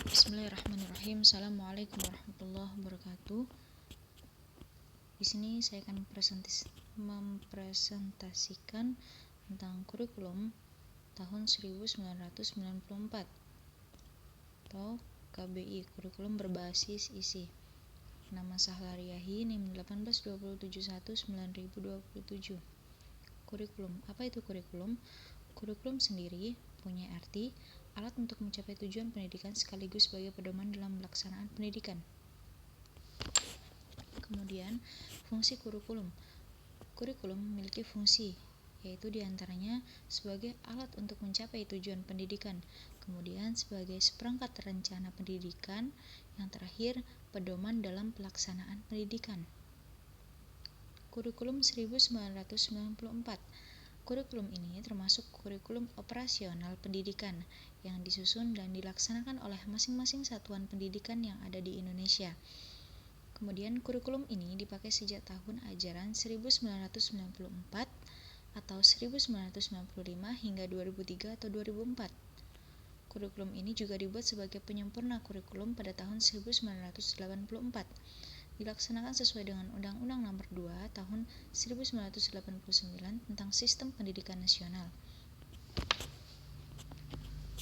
Bismillahirrahmanirrahim. Assalamualaikum warahmatullahi wabarakatuh. Di sini saya akan mempresentasikan tentang kurikulum tahun 1994 atau KBI, kurikulum berbasis isi. Nama Sahlariyahi, NIM 182719027. Kurikulum. Apa itu kurikulum? Kurikulum sendiri punya arti alat untuk mencapai tujuan pendidikan sekaligus sebagai pedoman dalam pelaksanaan pendidikan. Kemudian, fungsi kurikulum. Kurikulum memiliki fungsi, yaitu diantaranya sebagai alat untuk mencapai tujuan pendidikan, kemudian sebagai seperangkat rencana pendidikan, yang terakhir pedoman dalam pelaksanaan pendidikan. Kurikulum 1994. Kurikulum ini termasuk kurikulum operasional pendidikan yang disusun dan dilaksanakan oleh masing-masing satuan pendidikan yang ada di Indonesia. Kemudian kurikulum ini dipakai sejak tahun ajaran 1994 atau 1995 hingga 2003 atau 2004. Kurikulum ini juga dibuat sebagai penyempurna kurikulum pada tahun 1984. Dilaksanakan sesuai dengan Undang-Undang Nomor 2 Tahun 1989 tentang Sistem Pendidikan Nasional.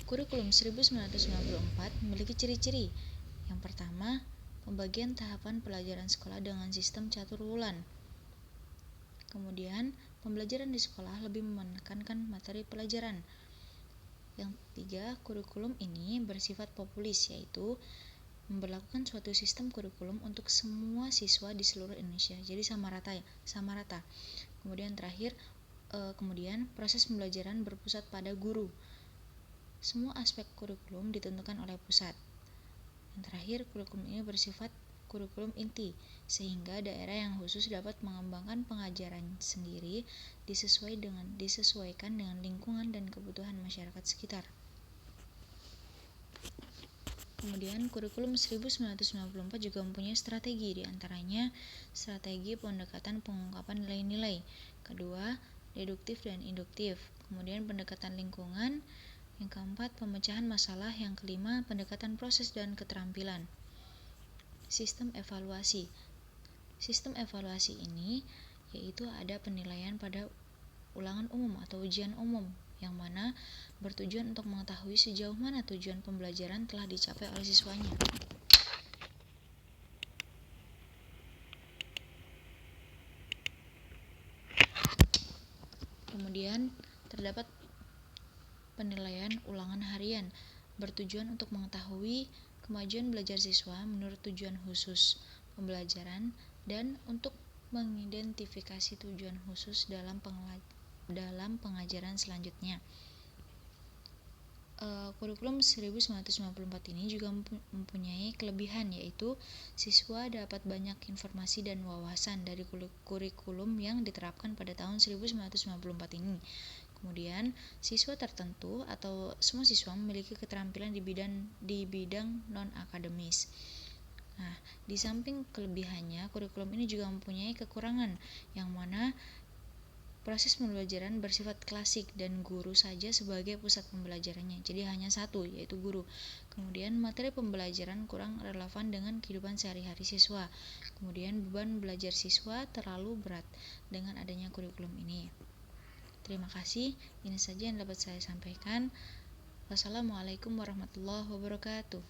Kurikulum 1994 memiliki ciri-ciri. Yang pertama, pembagian tahapan pelajaran sekolah dengan sistem catur wulan. Kemudian, pembelajaran di sekolah lebih menekankan materi pelajaran. Yang ketiga, kurikulum ini bersifat populis, yaitu memberlakukan suatu sistem kurikulum untuk semua siswa di seluruh Indonesia, jadi sama rata. Kemudian terakhir, proses pembelajaran berpusat pada guru. Semua aspek kurikulum ditentukan oleh pusat. Yang terakhir, kurikulum ini bersifat kurikulum inti, sehingga daerah yang khusus dapat mengembangkan pengajaran sendiri disesuaikan dengan lingkungan dan kebutuhan masyarakat sekitar. Kemudian kurikulum 1994 juga mempunyai strategi, diantaranya strategi pendekatan pengungkapan nilai-nilai, kedua deduktif dan induktif, kemudian pendekatan lingkungan, yang keempat pemecahan masalah, yang kelima pendekatan proses dan keterampilan. Sistem evaluasi. Sistem evaluasi ini yaitu ada penilaian pada ulangan umum atau ujian umum, yang mana bertujuan untuk mengetahui sejauh mana tujuan pembelajaran telah dicapai oleh siswanya. Kemudian terdapat penilaian ulangan harian, bertujuan untuk mengetahui kemajuan belajar siswa menurut tujuan khusus pembelajaran dan untuk mengidentifikasi tujuan khusus dalam pengajaran selanjutnya. Kurikulum 1994 ini juga mempunyai kelebihan, yaitu siswa dapat banyak informasi dan wawasan dari kurikulum yang diterapkan pada tahun 1994 ini. Kemudian, siswa tertentu atau semua siswa memiliki keterampilan di bidang non-akademis. Nah, di samping kelebihannya, kurikulum ini juga mempunyai kekurangan, yang mana proses pembelajaran bersifat klasik dan guru saja sebagai pusat pembelajarannya, jadi hanya satu, yaitu guru. Kemudian materi pembelajaran kurang relevan dengan kehidupan sehari-hari siswa. Kemudian beban belajar siswa terlalu berat dengan adanya kurikulum ini. Terima kasih, ini saja yang dapat saya sampaikan. Wassalamualaikum warahmatullahi wabarakatuh.